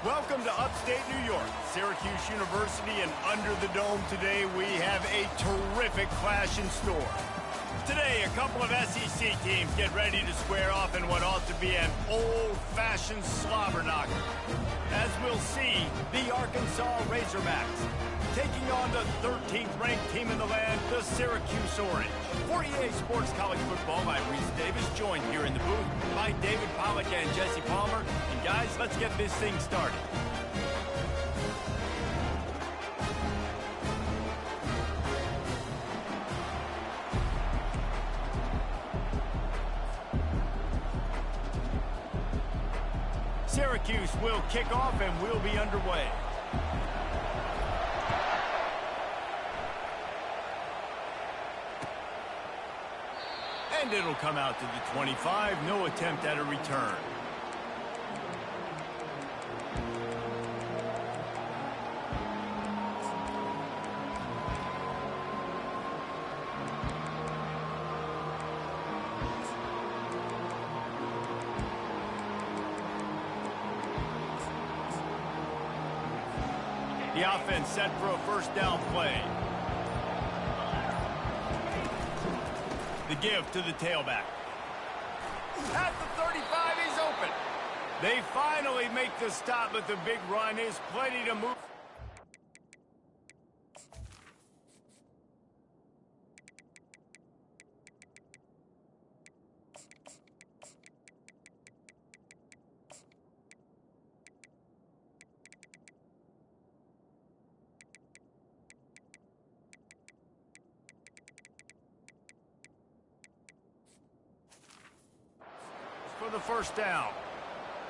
Welcome to upstate New York, Syracuse University, and under the dome today we have a terrific clash in store. Today, a couple of SEC teams get ready to square off in what ought to be an old-fashioned slobber knocker. As we'll see, the Arkansas Razorbacks taking on the 13th ranked team in the land, the Syracuse Orange. For EA Sports College Football, I'm Reese Davis, joined here in the booth by David Pollack and Jesse Palmer. And guys, let's get this thing started. Syracuse will kick off and we'll be underway. And it'll come out to the 25. No attempt at a return. The offense set for a first down play. The give to the tailback. At the 35, he's open. They finally make the stop, but the big run is plenty to move. For the first down.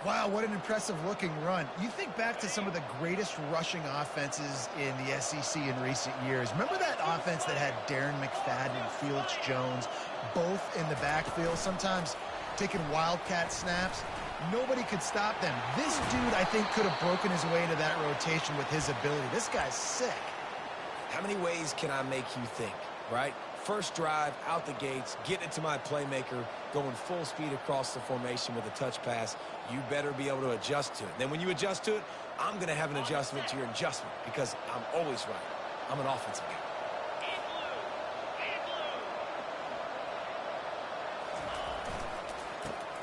Wow, what an impressive-looking run. You think back to some of the greatest rushing offenses in the SEC in recent years. Remember that offense that had Darren McFadden and Felix Jones both in the backfield, sometimes taking wildcat snaps? Nobody could stop them. This dude, I think, could have broken his way into that rotation with his ability. This guy's sick. How many ways can I make you think, right? First drive, out the gates, getting it to my playmaker, going full speed across the formation with a touch pass. You better be able to adjust to it. Then when you adjust to it, I'm going to have an adjustment to your adjustment because I'm always right. I'm an offensive guy.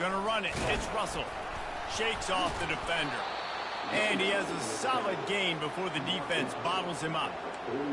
Gonna run it. It's Russell. Shakes off the defender. And he has a solid gain before the defense bottles him up.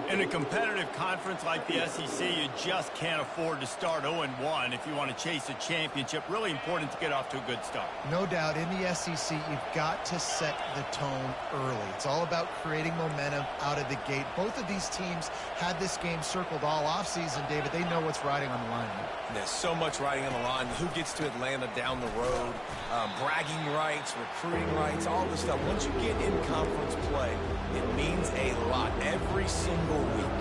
In a competitive conference like the SEC, you just can't afford to start 0-1 if you want to chase a championship. Really important to get off to a good start. No doubt, in the SEC, you've got to set the tone early. It's all about creating momentum out of the gate. Both of these teams had this game circled all offseason, David. They know what's riding on the line. There's so much riding on the line. Who gets to Atlanta down the road? Bragging rights, recruiting rights, all this stuff. Once you get in conference play, it means a lot every single week.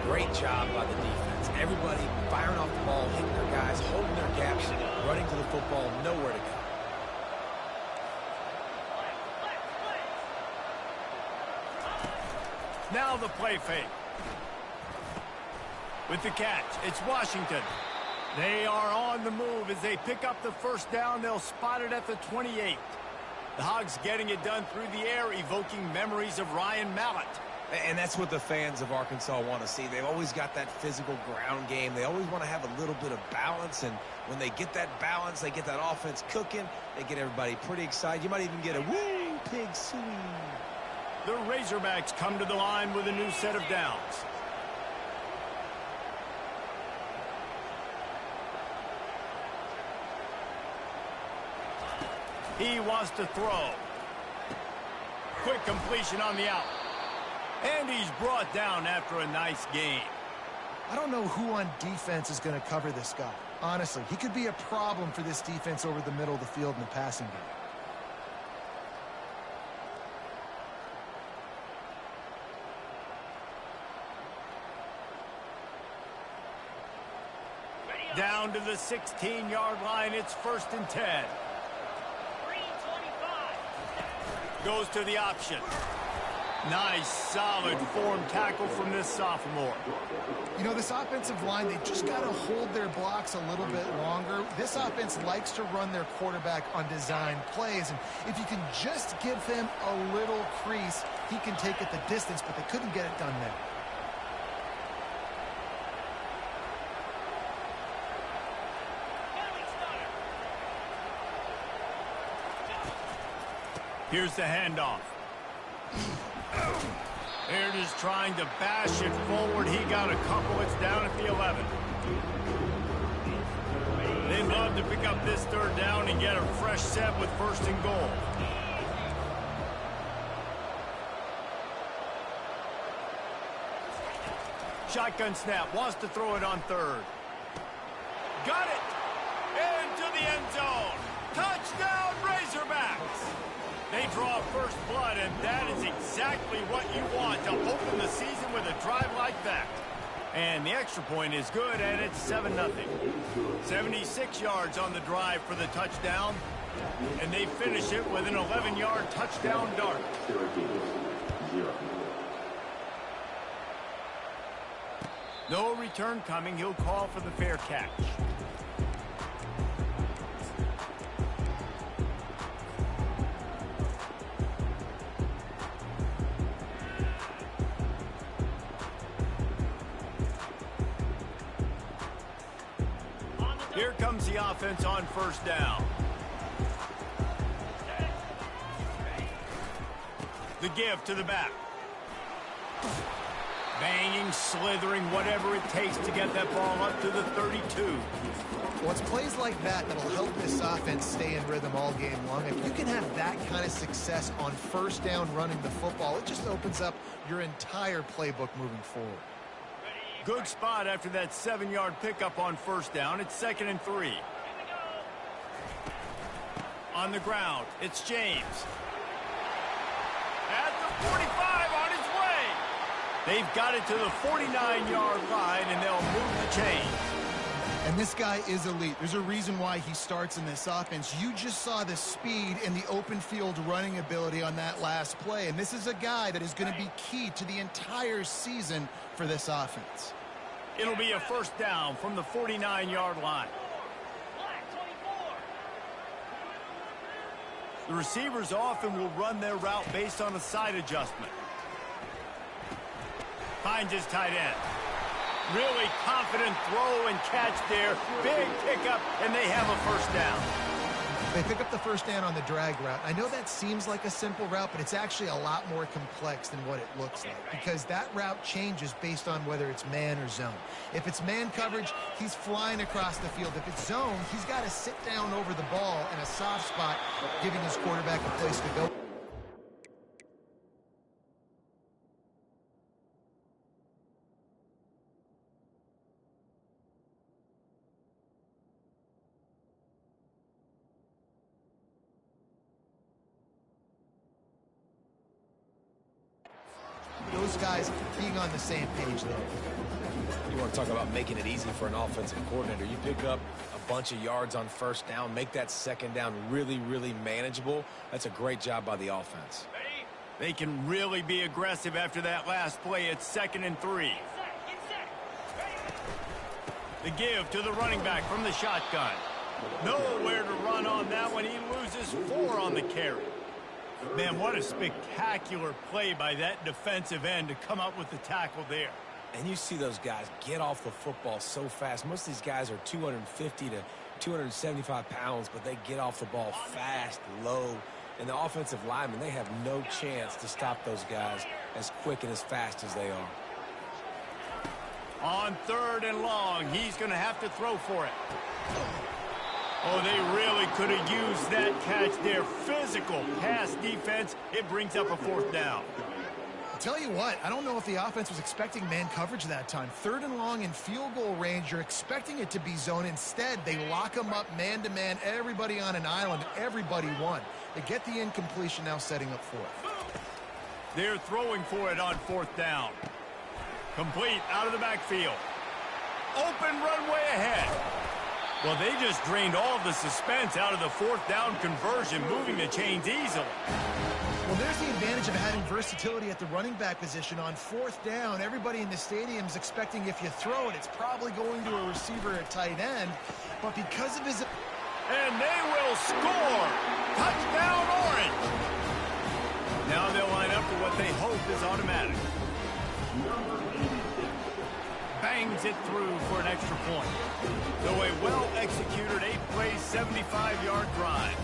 Great job by the defense. Everybody firing off the ball, hitting their guys, holding their gaps, running to the football, nowhere to go. Now the play fake. With the catch, it's Washington. They are on the move as they pick up the first down. They'll spot it at the 28. The Hogs getting it done through the air, evoking memories of Ryan Mallett. And that's what the fans of Arkansas want to see. They've always got that physical ground game. They always want to have a little bit of balance. And when they get that balance, they get that offense cooking, they get everybody pretty excited. You might even get a woo, pig suey. The Razorbacks come to the line with a new set of downs. He wants to throw. Quick completion on the out. And he's brought down after a nice gain. I don't know who on defense is going to cover this guy. Honestly, he could be a problem for this defense over the middle of the field in the passing game. Down to the 16-yard line. It's 1st and 10. Goes to the option. Nice, solid form tackle from this sophomore. You know, this offensive line, they just got to hold their blocks a little bit longer. This offense likes to run their quarterback on design plays, and if you can just give him a little crease, he can take it the distance, but they couldn't get it done there. Here's the handoff. Here it is, trying to bash it forward. He got a couple. It's down at the 11. They'd love to pick up this third down and get a fresh set with first and goal. Shotgun snap, wants to throw it on third. Got it! Into the end zone. Touchdown, Razorbacks! They draw first blood, and that is exactly what you want to open the season with a drive like that. And the extra point is good, and it's 7-0. 76 yards on the drive for the touchdown, and they finish it with an 11-yard touchdown dart. No return coming. He'll call for the fair catch. Here comes the offense on first down. The give to the back. Banging, slithering, whatever it takes to get that ball up to the 32. Well, it's plays like that that'll help this offense stay in rhythm all game long. If you can have that kind of success on first down running the football, it just opens up your entire playbook moving forward. Good spot after that 7-yard pickup on first down. It's 2nd and 3. On the ground, it's James. At the 45, on his way. They've got it to the 49-yard line, and they'll move the chains. And this guy is elite. There's a reason why he starts in this offense. You just saw the speed and the open field running ability on that last play. And this is a guy that is going to be key to the entire season for this offense. It'll be a first down from the 49-yard line. The receivers often will run their route based on a side adjustment. Finds his tight end. Really confident throw and catch there. Big pickup, and they have a first down. They pick up the first down on the drag route. I know that seems like a simple route, but it's actually a lot more complex than what it looks like because that route changes based on whether it's man or zone. If it's man coverage, he's flying across the field. If it's zone, he's got to sit down over the ball in a soft spot, giving his quarterback a place to go. Those guys being on the same page, though. You want to talk about making it easy for an offensive coordinator. You pick up a bunch of yards on first down, make that second down really, really manageable. That's a great job by the offense. They can really be aggressive after that last play. It's 2nd and 3. The give to the running back from the shotgun. Nowhere to run on that one. He loses 4 on the carry. Man, what a spectacular play by that defensive end to come up with the tackle there. And you see those guys get off the football so fast. Most of these guys are 250 to 275 pounds, but they get off the ball fast, low. And the offensive linemen, they have no chance to stop those guys as quick and as fast as they are. On 3rd and long, he's going to have to throw for it. Oh, they really could have used that catch there. Physical pass defense. It brings up a 4th down. I'll tell you what, I don't know if the offense was expecting man coverage that time. 3rd and long in field goal range, you're expecting it to be zone. Instead, they lock them up man-to-man, everybody on an island, everybody won. They get the incompletion, now setting up 4th. They're throwing for it on 4th down. Complete out of the backfield. Open runway ahead. Well, they just drained all of the suspense out of the fourth down conversion, moving the chains easily. Well, there's the advantage of having versatility at the running back position. On fourth down, everybody in the stadium is expecting if you throw it, it's probably going to a receiver at tight end. But because of his... And they will score! Touchdown, Orange! Now they'll line up for what they hope is automatic. Bangs it through for an extra point. So a well-executed 8-play, 75-yard drive.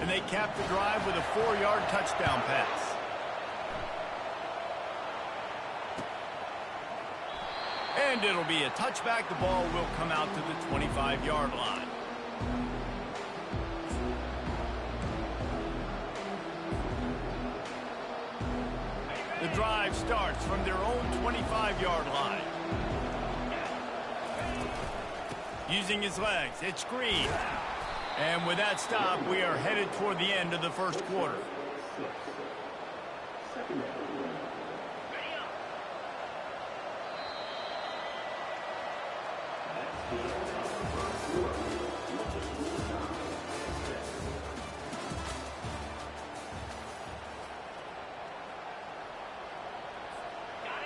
And they cap the drive with a 4-yard touchdown pass. And it'll be a touchback. The ball will come out to the 25-yard line. The drive starts from their own 25-yard line. Using his legs, it's Green. And with that stop, we are headed toward the end of the first quarter.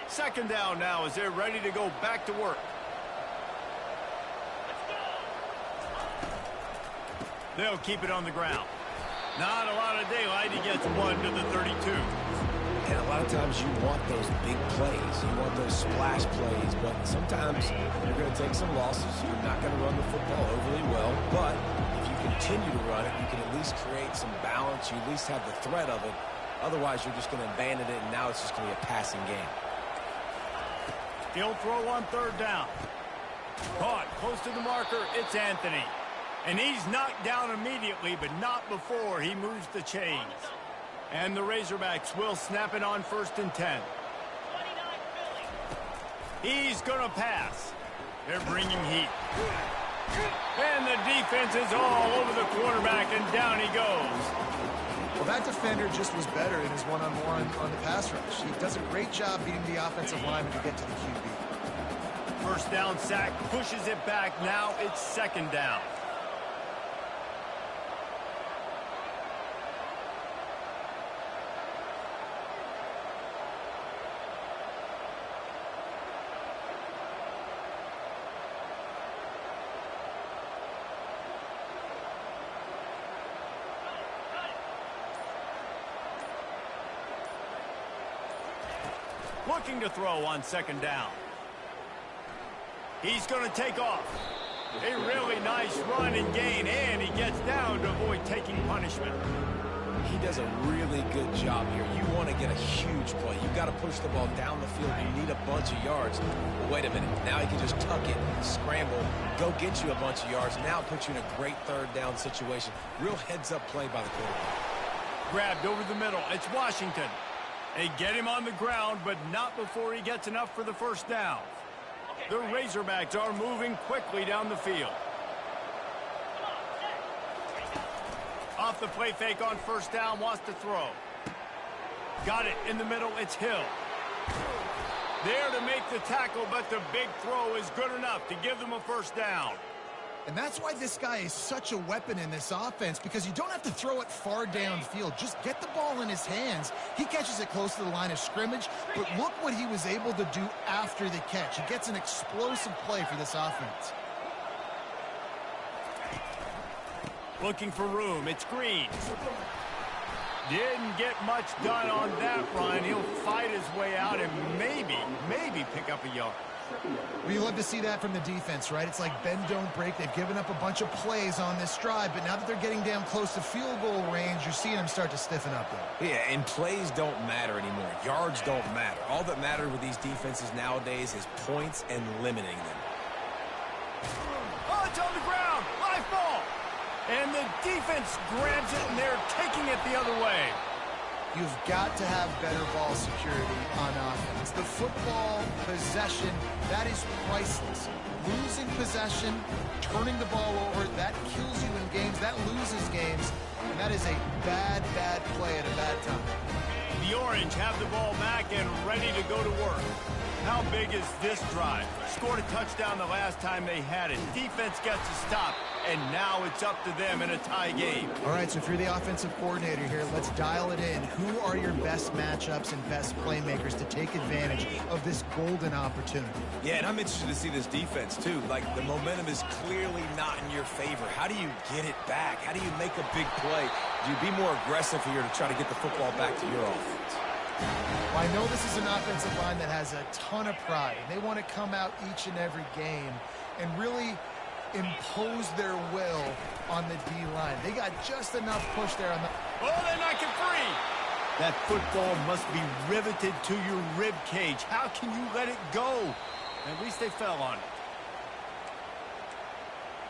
Second down now as they're ready to go back to work. They'll keep it on the ground. Not a lot of daylight. He gets 1 to the 32. And a lot of times you want those big plays. You want those splash plays. But sometimes you're going to take some losses. You're not going to run the football overly well. But if you continue to run it, you can at least create some balance. You at least have the threat of it. Otherwise, you're just going to abandon it, and now it's just going to be a passing game. He'll throw on third down. Caught close to the marker. It's Anthony. And he's knocked down immediately, but not before he moves the chains. And the Razorbacks will snap it on 1st and 10. He's going to pass. They're bringing heat. And the defense is all over the quarterback, and down he goes. Well, that defender just was better in his one-on-one on the pass rush. He does a great job beating the offensive lineman to get to the QB. First down sack, pushes it back. Now it's second down. Looking to throw on second down. He's going to take off. A really nice run and gain, and he gets down to avoid taking punishment. He does a really good job here. You want to get a huge play. You've got to push the ball down the field. You need a bunch of yards. But wait a minute. Now he can just tuck it, scramble, go get you a bunch of yards. Now put you in a great third down situation. Real heads-up play by the quarterback. Grabbed over the middle. It's Washington. They get him on the ground, but not before he gets enough for the first down. The Razorbacks are moving quickly down the field. Off the play fake on first down, wants to throw. Got it in the middle, it's Hill. There to make the tackle, but the big throw is good enough to give them a first down. And that's why this guy is such a weapon in this offense, because you don't have to throw it far downfield. Just get the ball in his hands. He catches it close to the line of scrimmage, but look what he was able to do after the catch. He gets an explosive play for this offense. Looking for room, it's Green. Didn't get much done on that run. He'll fight his way out and maybe pick up a yard. Well, you love to see that from the defense, right? It's like bend, don't break. They've given up a bunch of plays on this drive, but now that they're getting down close to field goal range, you're seeing them start to stiffen up there. Yeah, and plays don't matter anymore. Yards don't matter. All that matters with these defenses nowadays is points and limiting them. Oh, it's on the ground. Live ball. And the defense grabs it, and they're taking it the other way. You've got to have better ball security on offense. The football possession, that is priceless. Losing possession, turning the ball over, that kills you in games, that loses games, and that is a bad play at a bad time. The Orange have the ball back and ready to go to work. How big is this drive? Scored a touchdown the last time they had it. Defense gets a stop, and now it's up to them in a tie game. All right, so if you're the offensive coordinator here, let's dial it in. Who are your best matchups and best playmakers to take advantage of this golden opportunity? Yeah, and I'm interested to see this defense, too. Like, the momentum is clearly not in your favor. How do you get it back? How do you make a big play? Do you be more aggressive here to try to get the football back to your offense? Well, I know this is an offensive line that has a ton of pride. They want to come out each and every game and really impose their will on the D-line. They got just enough push there on the... Oh, they knock it free! That football must be riveted to your rib cage. How can you let it go? At least they fell on it.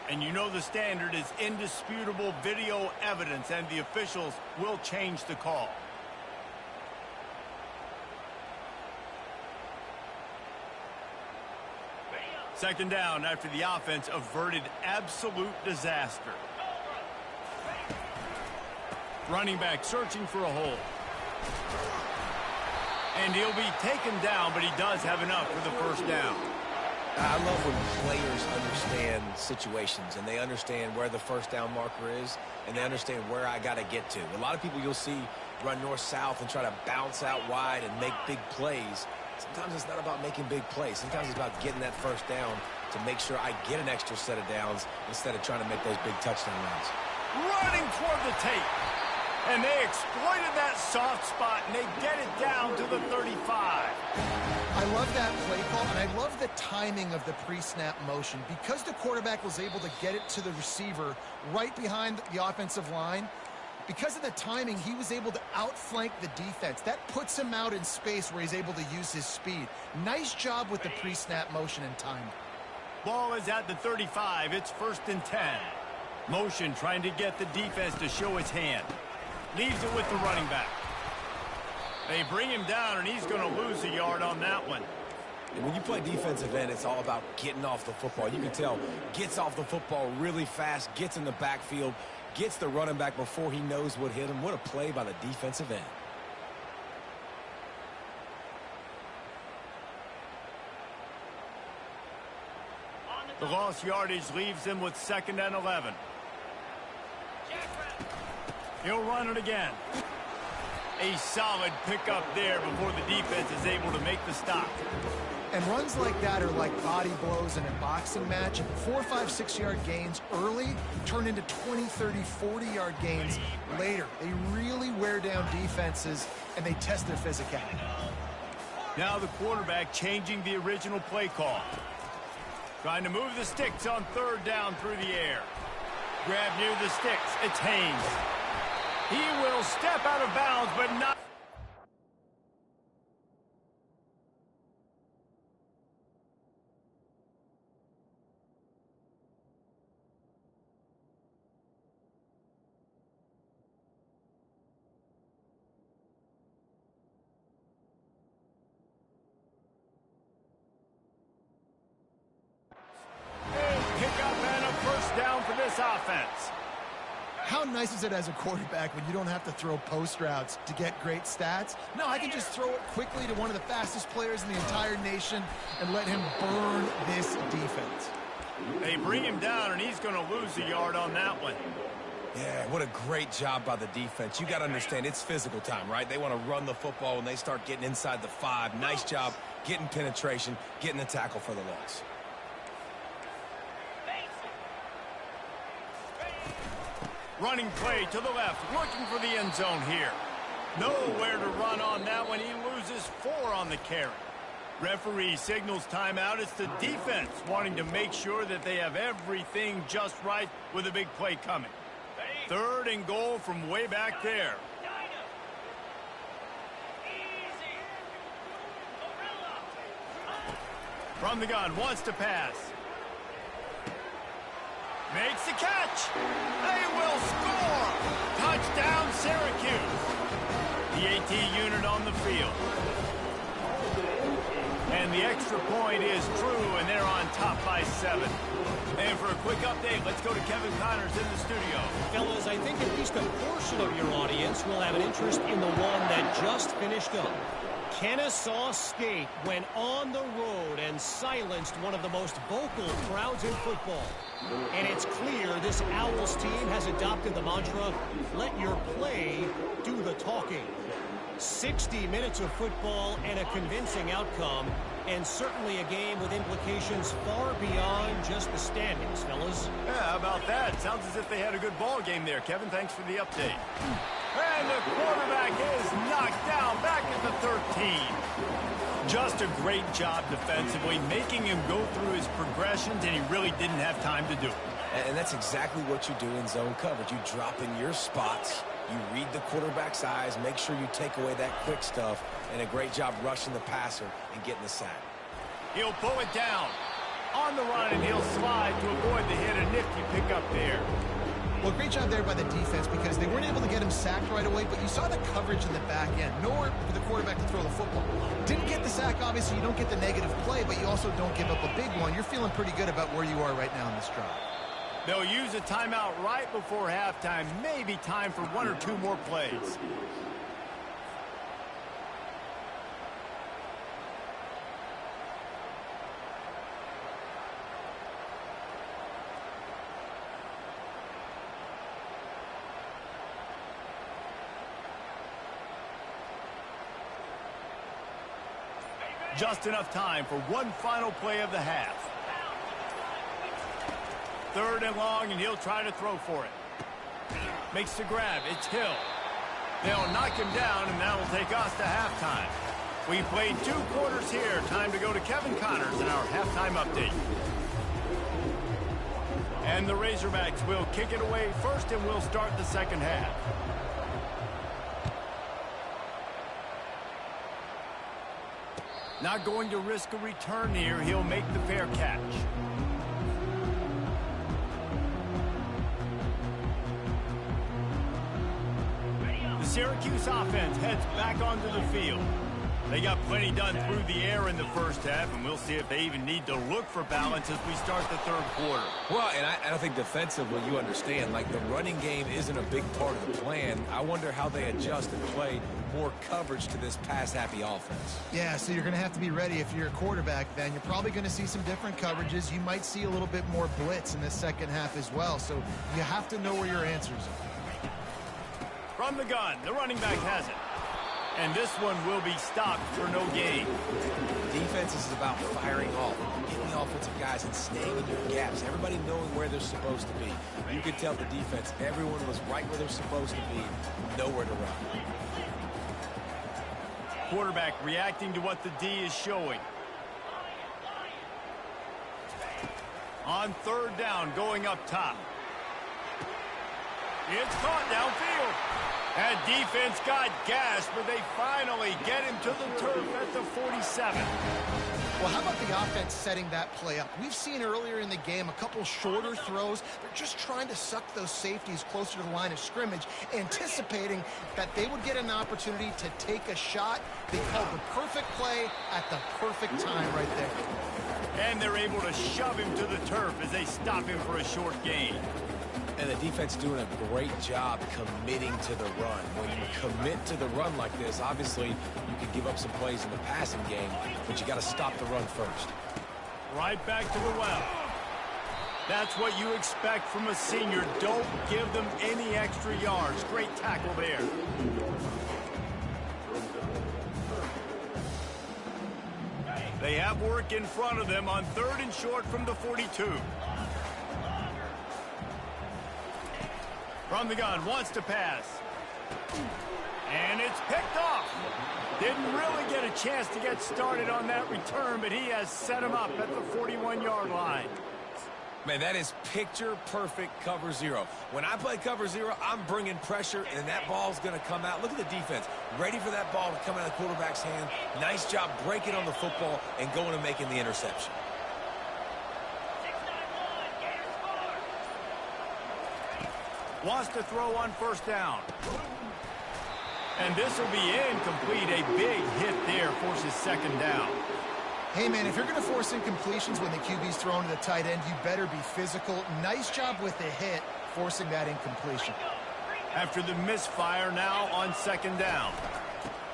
And you know the standard is indisputable video evidence, and the officials will change the call. Second down after the offense averted absolute disaster. Running back searching for a hole. And he'll be taken down, but he does have enough for the first down. I love when players understand situations and they understand where the first down marker is and they understand where I got to get to. A lot of people you'll see run north-south and try to bounce out wide and make big plays. Sometimes it's not about making big plays. Sometimes it's about getting that first down to make sure I get an extra set of downs instead of trying to make those big touchdown runs. Running toward the tape. And they exploited that soft spot, and they get it down to the 35. I love that play call, and I love the timing of the pre-snap motion. Because the quarterback was able to get it to the receiver right behind the offensive line, because of the timing, he was able to outflank the defense. That puts him out in space where he's able to use his speed. Nice job with the pre-snap motion and timing. Ball is at the 35. It's 1st and 10. Motion trying to get the defense to show his hand. Leaves it with the running back. They bring him down, and he's going to lose a yard on that one. And when you play defensive end, it's all about getting off the football. You can tell, gets off the football really fast, gets in the backfield, gets the running back before he knows what hit him. What a play by the defensive end. The lost yardage leaves them with 2nd and 11. He'll run it again. A solid pickup there before the defense is able to make the stop. And runs like that are like body blows in a boxing match. 4, 5, 6-yard gains early turn into 20, 30, 40-yard gains later. They really wear down defenses, and they test their physicality. Now the quarterback changing the original play call. Trying to move the sticks on 3rd down through the air. Grab near the sticks. It's Haynes. He will step out of bounds, but not... Pick up and a 1st down for this offense. How nice is it as a quarterback when you don't have to throw post routes to get great stats? No, I can just throw it quickly to one of the fastest players in the entire nation and let him burn this defense. They bring him down, and he's going to lose a yard on that one. Yeah, what a great job by the defense. You got to understand, it's physical time, right? They want to run the football when they start getting inside the 5. Nice job getting penetration, getting the tackle for the loss. Running play to the left, looking for the end zone here. Nowhere to run on that one. He loses 4 on the carry. Referee signals timeout. It's the defense wanting to make sure that they have everything just right with a big play coming. 3rd and goal from way back there. From the gun, wants to pass. Makes the catch. They will score. Touchdown, Syracuse. The AT unit on the field. And the extra point is true, and they're on top by 7. And for a quick update, let's go to Kevin Connors in the studio. Fellas, I think at least a portion portion of your audience will have an interest in the one that just finished up. Kennesaw State went on the road and silenced one of the most vocal crowds in football. And it's clear this Owls team has adopted the mantra, let your play do the talking. 60 minutes of football and a convincing outcome, and certainly a game with implications far beyond just the standings, fellas. Yeah, how about that? Sounds as if they had a good ball game there, Kevin. Thanks for the update. And the quarterback is knocked down back at the 13. Just a great job defensively, making him go through his progressions, and he really didn't have time to do it. And that's exactly what you do in zone coverage. You drop in your spots, you read the quarterback's eyes, make sure you take away that quick stuff, and a great job rushing the passer and getting the sack. He'll pull it down on the run, and he'll slide to avoid the hit. A nifty pickup there. Well, great job there by the defense because they weren't able to get him sacked right away, but you saw the coverage in the back end. Nowhere for the quarterback to throw the football. Didn't get the sack, obviously. You don't get the negative play, but you also don't give up a big one. You're feeling pretty good about where you are right now in this drive. They'll use a timeout right before halftime. Maybe time for one or two more plays. Just enough time for one final play of the half. 3rd and long, and he'll try to throw for it. Makes the grab. It's Hill. They'll knock him down, and that'll take us to halftime. We played 2 quarters here. Time to go to Kevin Connors in our halftime update. And the Razorbacks will kick it away first, and we'll start the second half. Not going to risk a return here. He'll make the fair catch. The Syracuse offense heads back onto the field. They got plenty done through the air in the first half, and we'll see if they even need to look for balance as we start the 3rd quarter. Well, and I think defensively, you understand, like the running game isn't a big part of the plan. I wonder how they adjust and play more coverage to this pass-happy offense. Yeah, so you're going to have to be ready if you're a quarterback, then. You're probably going to see some different coverages. You might see a little bit more blitz in the second half as well, so you have to know where your answers are. From the gun, the running back has it. And this one will be stopped for no gain. Defense is about firing off, hitting the offensive guys and staying in your gaps. Everybody knowing where they're supposed to be. You could tell the defense, everyone was right where they're supposed to be, nowhere to run. Quarterback reacting to what the D is showing. On 3rd down, going up top. It's caught downfield. That defense got gas, but they finally get him to the turf at the 47. Well, how about the offense setting that play up? We've seen earlier in the game a couple shorter throws. They're just trying to suck those safeties closer to the line of scrimmage, anticipating that they would get an opportunity to take a shot. They called the perfect play at the perfect time right there. And they're able to shove him to the turf as they stop him for a short gain. And the defense doing a great job committing to the run. When you commit to the run like this, obviously you can give up some plays in the passing game, but you got to stop the run first. Right back to the well. That's what you expect from a senior. Don't give them any extra yards. Great tackle there. They have work in front of them on 3rd and short from the 42. From the gun, wants to pass. And it's picked off. Didn't really get a chance to get started on that return, but he has set him up at the 41-yard line. Man, that is picture-perfect cover zero. When I play cover zero, I'm bringing pressure, and that ball's going to come out. Look at the defense. Ready for that ball to come out of the quarterback's hand. Nice job breaking on the football and going and making the interception. Wants to throw on 1st down. And this will be incomplete. A big hit there, forces 2nd down. Hey, man, if you're going to force incompletions when the QB's thrown to the tight end, you better be physical. Nice job with the hit, forcing that incompletion. After the misfire, now on second down.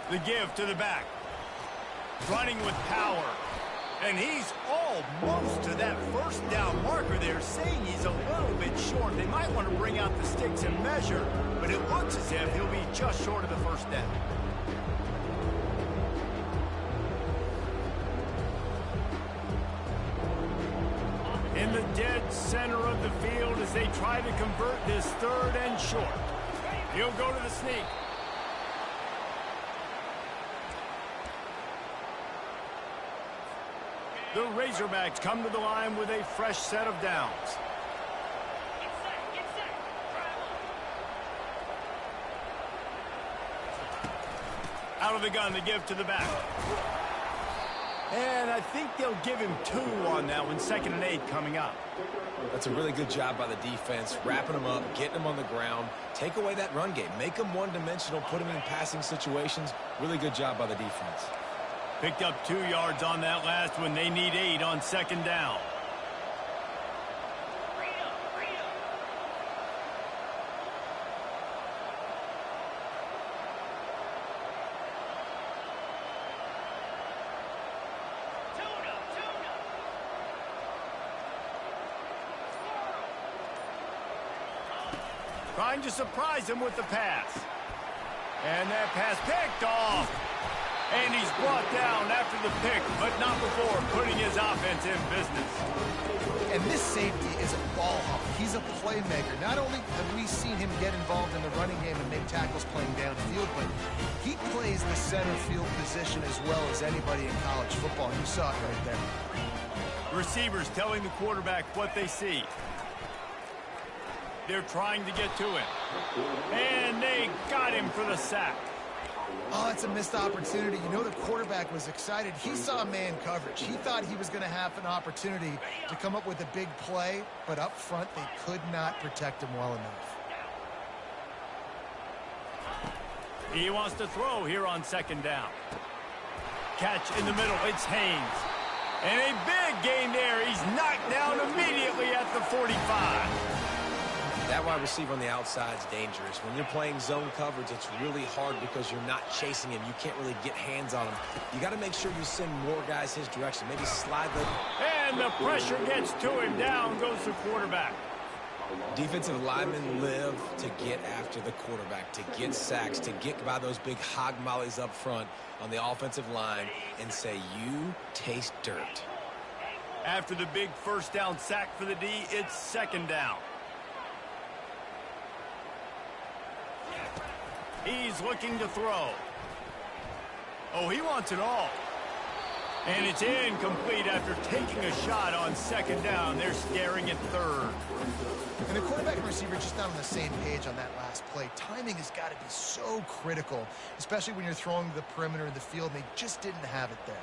The give to the back. Running with power. And he's almost to that first down marker there, saying he's a little bit short. They might want to bring out the sticks and measure, but it looks as if he'll be just short of the first down. In the dead center of the field as they try to convert this third and short. He'll go to the sneak. The Razorbacks come to the line with a fresh set of downs. Out of the gun, the give to the back. And I think they'll give him 2 on that one, 2nd and 8 coming up. That's a really good job by the defense, wrapping them up, getting them on the ground. Take away that run game. Make them one-dimensional, put them in passing situations. Really good job by the defense. Picked up 2 yards on that last one. They need 8 on second down. Trying to surprise him with the pass. And that pass picked off. And he's brought down after the pick, but not before putting his offense in business. And this safety is a ball hawk. He's a playmaker. Not only have we seen him get involved in the running game and make tackles playing downfield, but he plays the center field position as well as anybody in college football. You saw it right there. Receivers telling the quarterback what they see. They're trying to get to him. And they got him for the sack. Oh, it's a missed opportunity. You know, the quarterback was excited. He saw man coverage. He thought he was going to have an opportunity to come up with a big play, but up front, they could not protect him well enough. He wants to throw here on second down. Catch in the middle. It's Haynes. And a big gain there. He's knocked down immediately at the 45. That wide receiver on the outside is dangerous. When you're playing zone coverage, it's really hard because you're not chasing him. You can't really get hands on him. You got to make sure you send more guys his direction. Maybe slide them. And the pressure gets to him. Down goes the quarterback. Defensive linemen live to get after the quarterback, to get sacks, to get by those big hog mollies up front on the offensive line and say, you taste dirt. After the big first down sack for the D, it's second down. He's looking to throw. Oh, he wants it all. And it's incomplete after taking a shot on second down. They're staring at third. And the quarterback and receiver just not on the same page on that last play. Timing has got to be so critical, especially when you're throwing to the perimeter of the field, and they just didn't have it there.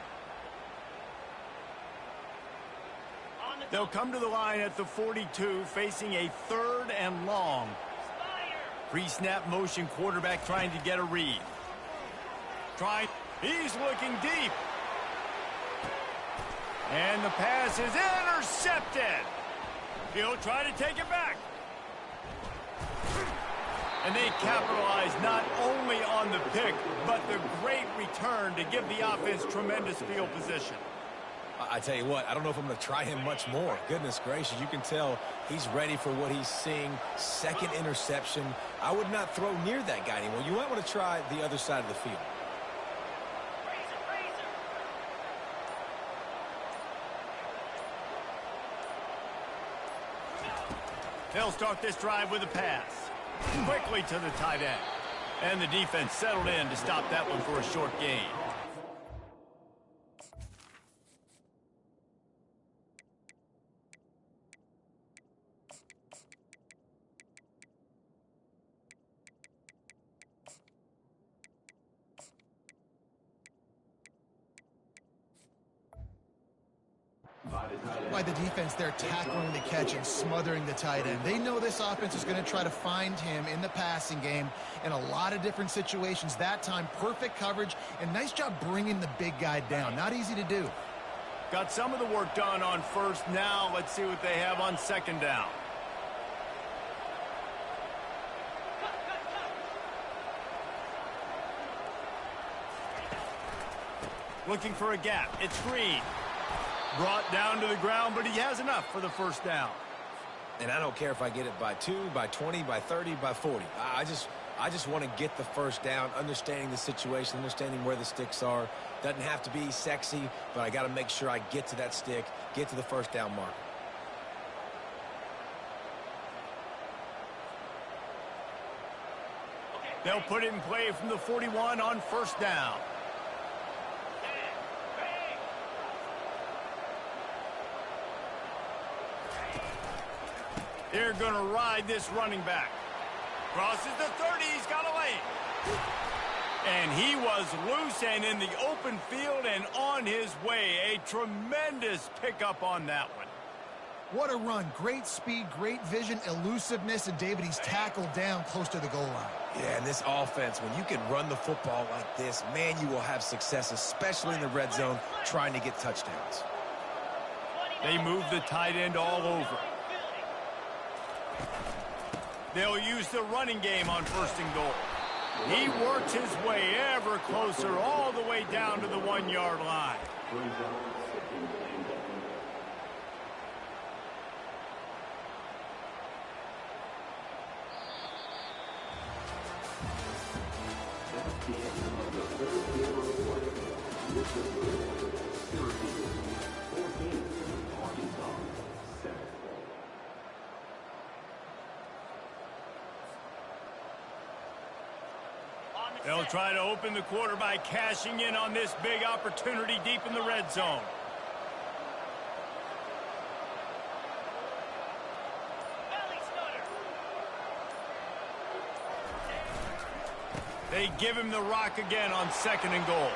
They'll come to the line at the 42, facing a third and long. Pre-snap motion, quarterback trying to get a read. He's looking deep. And the pass is intercepted. He'll try to take it back. And they capitalize not only on the pick, but the great return to give the offense tremendous field position. I tell you what, I don't know if I'm going to try him much more. Goodness gracious, you can tell he's ready for what he's seeing. Second interception. I would not throw near that guy anymore. You might want to try the other side of the field. They'll start this drive with a pass. Quickly to the tight end. And the defense settled in to stop that one for a short gain. By the defense, they're tackling the catch and smothering the tight end. They know this offense is going to try to find him in the passing game in a lot of different situations. That time, perfect coverage and nice job bringing the big guy down. Not easy to do. Got some of the work done on first. Now let's see what they have on second down. Looking for a gap. It's Green. Brought down to the ground, but he has enough for the first down. And I don't care if I get it by 2, by 20, by 30, by 40. I just want to get the first down, understanding the situation, understanding where the sticks are. Doesn't have to be sexy, but I got to make sure I get to that stick, get to the first down marker. They'll put it in play from the 41 on first down. They're going to ride this running back. Crosses the 30. He's got a lane. And he was loose and in the open field and on his way. A tremendous pickup on that one. What a run. Great speed, great vision, elusiveness, and David, he's tackled down close to the goal line. Yeah, and this offense, when you can run the football like this, man, you will have success, especially in the red zone, trying to get touchdowns. They move the tight end all over. They'll use the running game on first and goal. He works his way ever closer all the way down to the 1-yard line. They'll try to open the quarter by cashing in on this big opportunity deep in the red zone. They give him the rock again on second and goal.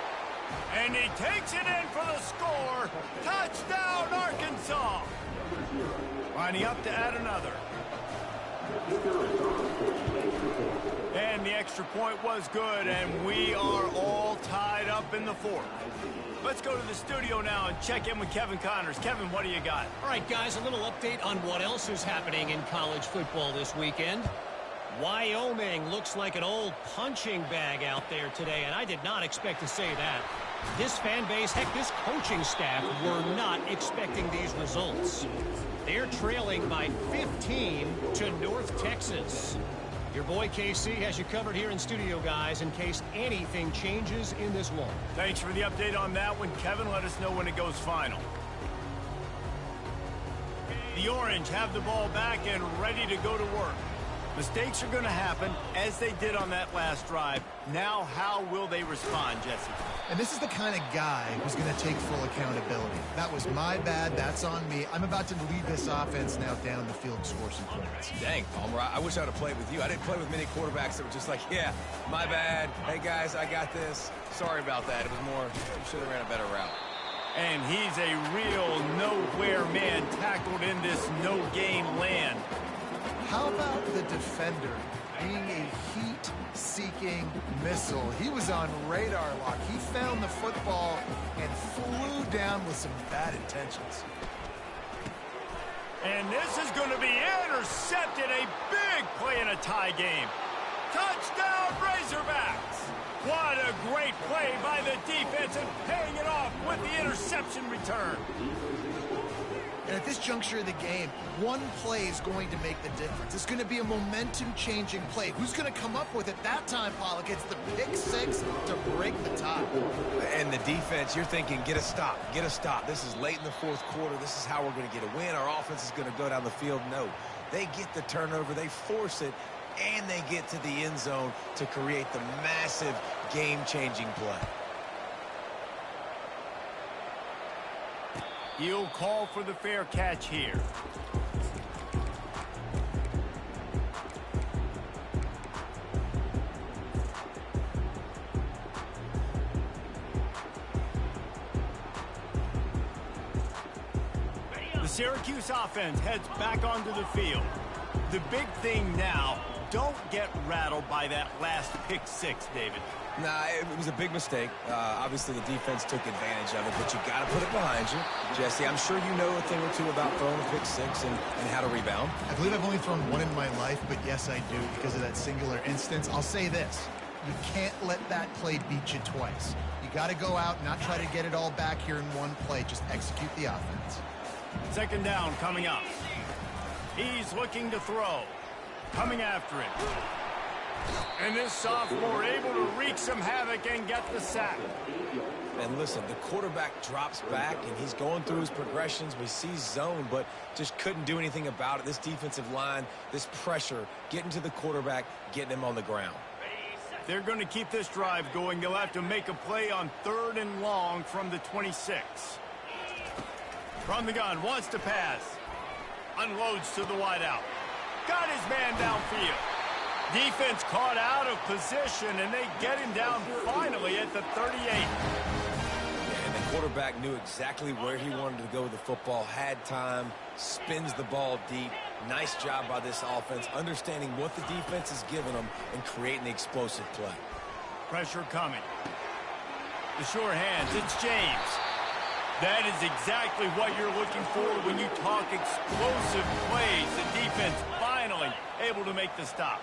And he takes it in for the score. Touchdown, Arkansas. Lining up to add another. And the extra point was good, and we are all tied up in the fourth. Let's go to the studio now and check in with Kevin Connors. Kevin, what do you got? All right, guys, a little update on what else is happening in college football this weekend. Wyoming looks like an old punching bag out there today, and I did not expect to say that. This fan base, heck, this coaching staff were not expecting these results. They're trailing by 15 to North Texas. Your boy KC has you covered here in studio, guys, in case anything changes in this one. Thanks for the update on that one, Kevin. Let us know when it goes final. The Orange have the ball back and ready to go to work. Mistakes are going to happen, as they did on that last drive. Now, how will they respond, Jesse? And this is the kind of guy who's going to take full accountability. That was my bad. That's on me. I'm about to lead this offense now down the field and score some points. Dang, Palmer, I wish I would have played with you. I didn't play with many quarterbacks that were just like, yeah, my bad. Hey, guys, I got this. Sorry about that. It was more, you should have ran a better route. And he's a real nowhere man tackled in this no-gain land. How about the defender being a heat-seeking missile? He was on radar lock. He found the football and flew down with some bad intentions. And this is going to be intercepted. A big play in a tie game. Touchdown, Razorbacks! What a great play by the defense and paying it off with the interception return. And at this juncture of the game, one play is going to make the difference. It's going to be a momentum-changing play. Who's going to come up with it that time, Pollock? It's the pick six to break the tie. And the defense, you're thinking, get a stop, get a stop. This is late in the fourth quarter. This is how we're going to get a win. Our offense is going to go down the field. No, they get the turnover, they force it, and they get to the end zone to create the massive game-changing play. He'll call for the fair catch here. The Syracuse offense heads back onto the field. The big thing now, don't get rattled by that last pick six, David. Nah, it was a big mistake. Obviously, the defense took advantage of it, but you got to put it behind you. Jesse, I'm sure you know a thing or two about throwing a pick six and how to rebound. I believe I've only thrown one in my life, but yes, I do because of that singular instance. I'll say this. You can't let that play beat you twice. You got to go out and not try to get it all back here in one play. Just execute the offense. Second down coming up. He's looking to throw. Coming after it. And this sophomore able to wreak some havoc and get the sack. And listen, the quarterback drops back, and he's going through his progressions. We see zone, but just couldn't do anything about it. This defensive line, this pressure, getting to the quarterback, getting him on the ground. They're going to keep this drive going. They'll have to make a play on 3rd and long from the 26. From the gun, wants to pass. Unloads to the wideout. Got his man downfield. Defense caught out of position, and they get him down finally at the 38. And the quarterback knew exactly where he wanted to go with the football, had time, spins the ball deep. Nice job by this offense, understanding what the defense is giving them and creating the explosive play. Pressure coming. The sure hands, it's James. That is exactly what you're looking for when you talk explosive plays. The defense finally able to make the stop.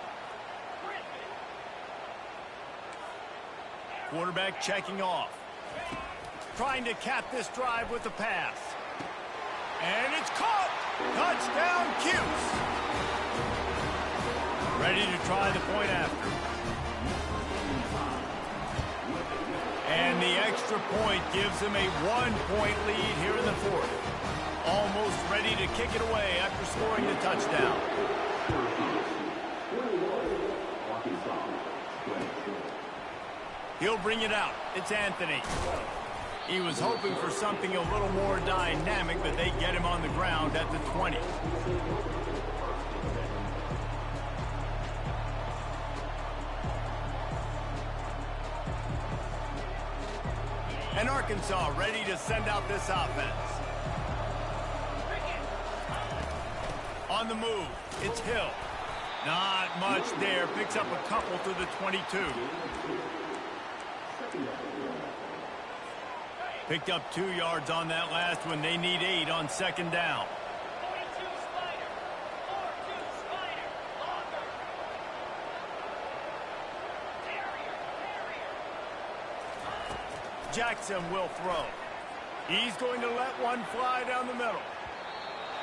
Quarterback checking off. Trying to cap this drive with the pass. And it's caught! Touchdown, Cuse! Ready to try the point after. And the extra point gives them a 1-point lead here in the 4th. Almost ready to kick it away after scoring the touchdown. He'll bring it out. It's Anthony. He was hoping for something a little more dynamic, but they get him on the ground at the 20. And Arkansas ready to send out this offense. On the move, it's Hill. Not much there. Picks up a couple to the 22. Picked up 2 yards on that last one. They need 8 on 2nd down. Jackson will throw. He's going to let one fly down the middle.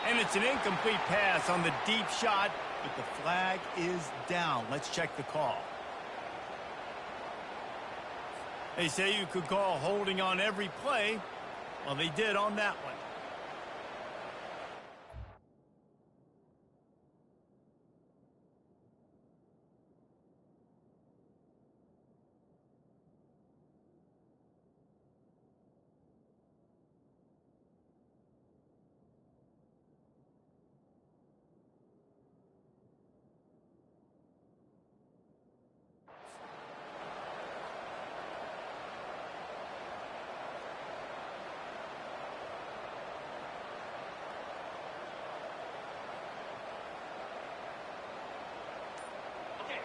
And it's an incomplete pass on the deep shot, but the flag is down. Let's check the call. They say you could call holding on every play. Well, they did on that one.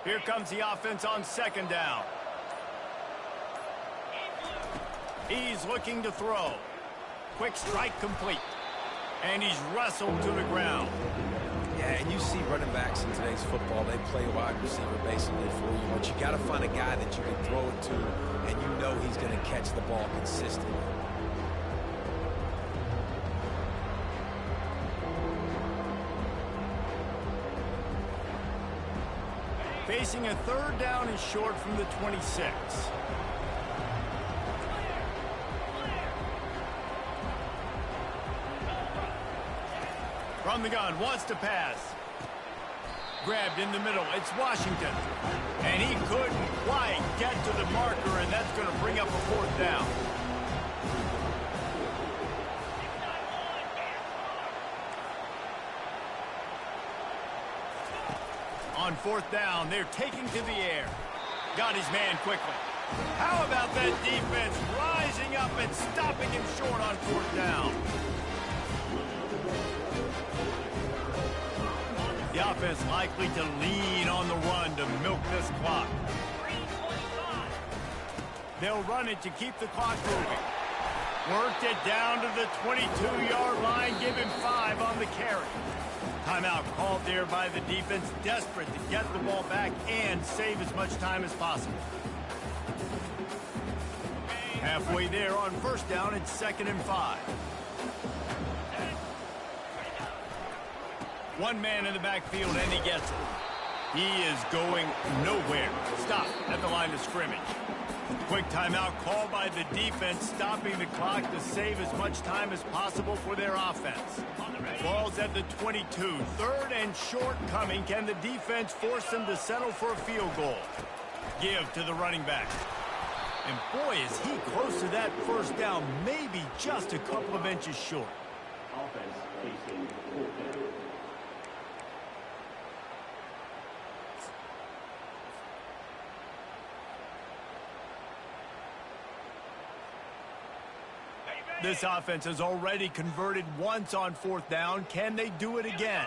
Here comes the offense on 2nd down. He's looking to throw. Quick strike complete. And he's wrestled to the ground. Yeah, and you see running backs in today's football, they play wide receiver basically for you. But you got to find a guy that you can throw it to, and you know he's going to catch the ball consistently. Facing a 3rd down and short from the 26. From the gun, wants to pass. Grabbed in the middle, it's Washington. And he couldn't quite get to the marker, and that's going to bring up a 4th down. On 4th down, they're taking to the air. Got his man quickly. How about that defense rising up and stopping him short on 4th down? The offense likely to lean on the run to milk this clock. They'll run it to keep the clock moving. Worked it down to the 22-yard line. Give him 5 on the carry. Timeout called there by the defense, desperate to get the ball back and save as much time as possible. Halfway there on first down, it's 2nd and 5. One man in the backfield, and he gets it. He is going nowhere. Stop at the line of scrimmage. Quick timeout called by the defense, stopping the clock to save as much time as possible for their offense. Ball's at the 22. 3rd and short coming. Can the defense force them to settle for a field goal? Give to the running back. And boy, is he close to that first down, maybe just a couple of inches short. Offense facing 4th down. This offense has already converted once on 4th down. Can they do it again?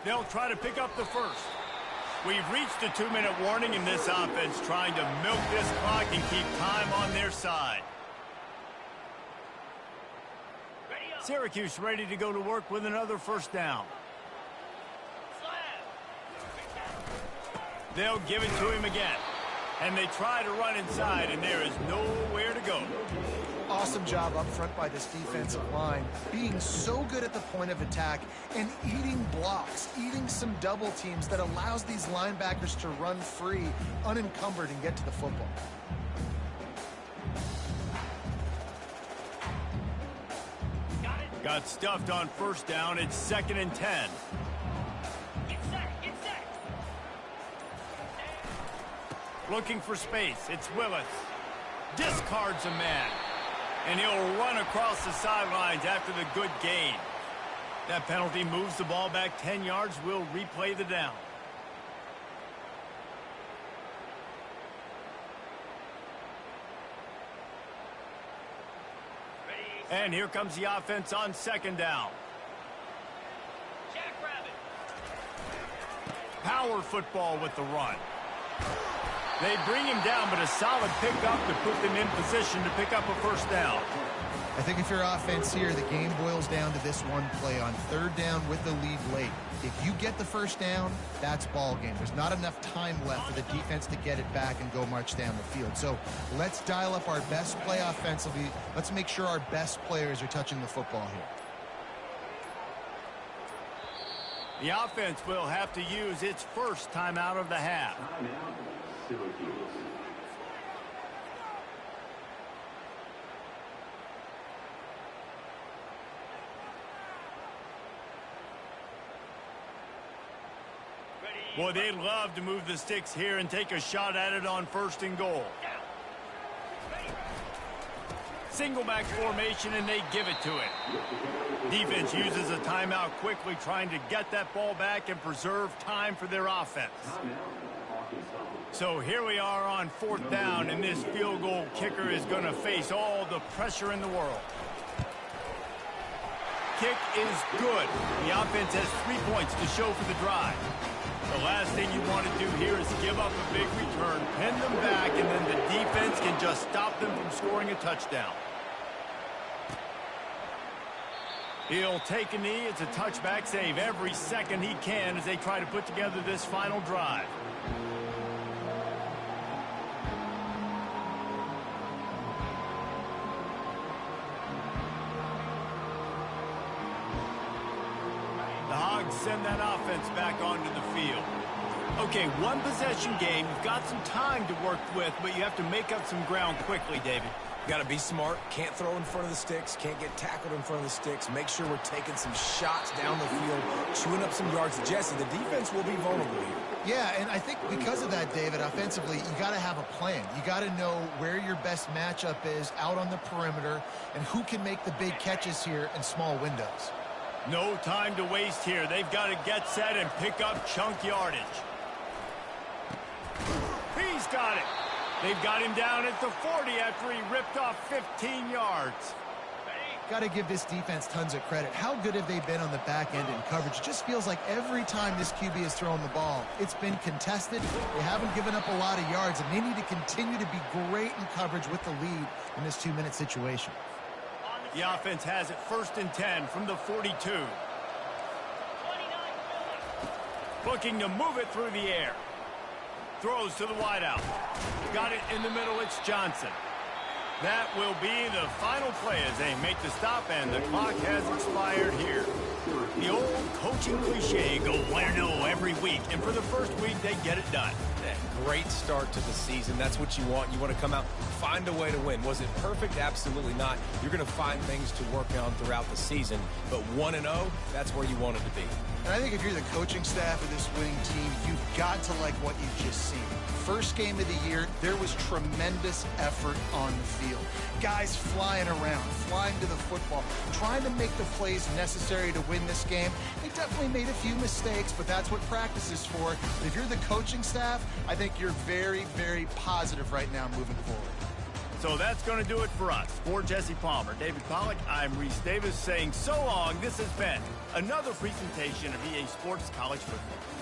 They'll try to pick up the first. We've reached a 2-minute warning in this offense, trying to milk this clock and keep time on their side. Syracuse ready to go to work with another first down. They'll give it to him again. And they try to run inside, and there is nowhere to go. Awesome job up front by this defensive line, being so good at the point of attack and eating blocks, eating some double teams that allows these linebackers to run free, unencumbered, and get to the football. Got stuffed on first down. It's 2nd and 10. Looking for space. It's Willis. Discards a man. And he'll run across the sidelines after the good gain. That penalty moves the ball back 10 yards. We'll replay the down. And here comes the offense on 2nd down. Power football with the run. They bring him down, but a solid pickup to put them in position to pick up a first down. I think if you're offense here, the game boils down to this one play on 3rd down with the lead late. If you get the first down, that's ball game. There's not enough time left for the defense to get it back and go march down the field. So let's dial up our best play offensively. Let's make sure our best players are touching the football here. The offense will have to use its first timeout of the half. Syracuse. Boy, they'd love to move the sticks here and take a shot at it on 1st and goal. Single back formation, and they give it to it. Defense uses a timeout quickly, trying to get that ball back and preserve time for their offense. So here we are on 4th down, and this field goal kicker is going to face all the pressure in the world. Kick is good. The offense has 3 points to show for the drive. The last thing you want to do here is give up a big return, pin them back, and then the defense can just stop them from scoring a touchdown. He'll take a knee. It's a touchback save every second he can as they try to put together this final drive. The Hogs send that offense back onto the field. Okay, one possession game. You've got some time to work with, but you have to make up some ground quickly, David. Got to be smart. Can't throw in front of the sticks. Can't get tackled in front of the sticks. Make sure we're taking some shots down the field, chewing up some yards. Jesse, the defense will be vulnerable here. Yeah, and I think because of that, David, offensively, you got to have a plan. You got to know where your best matchup is out on the perimeter and who can make the big catches here in small windows. No time to waste here. They've got to get set and pick up chunk yardage. He's got it. They've got him down at the 40 after he ripped off 15 yards. Got to give this defense tons of credit. How good have they been on the back end in coverage? It just feels like every time this QB has thrown the ball, it's been contested. They haven't given up a lot of yards, and they need to continue to be great in coverage with the lead in this 2-minute situation. The offense has it 1st and 10 from the 42. Looking to move it through the air. Throws to the wideout. Got it in the middle. It's Johnson. That will be the final play as they make the stop, and the clock has expired here. The old coaching cliche, go 1-0 every week, and for the first week, they get it done. Great start to the season. That's what you want. You want to come out, find a way to win. Was it perfect? Absolutely not. You're going to find things to work on throughout the season, but 1-0, that's where you want it to be. And I think if you're the coaching staff of this winning team, you've got to like what you've just seen. First game of the year, there was tremendous effort on the field. Guys flying around, flying to the football, trying to make the plays necessary to win this game. They definitely made a few mistakes, but that's what practice is for. If you're the coaching staff, I think you're very, very positive right now moving forward. So that's going to do it for us. For Jesse Palmer, David Pollack, I'm Reese Davis saying so long. This has been another presentation of EA Sports College Football.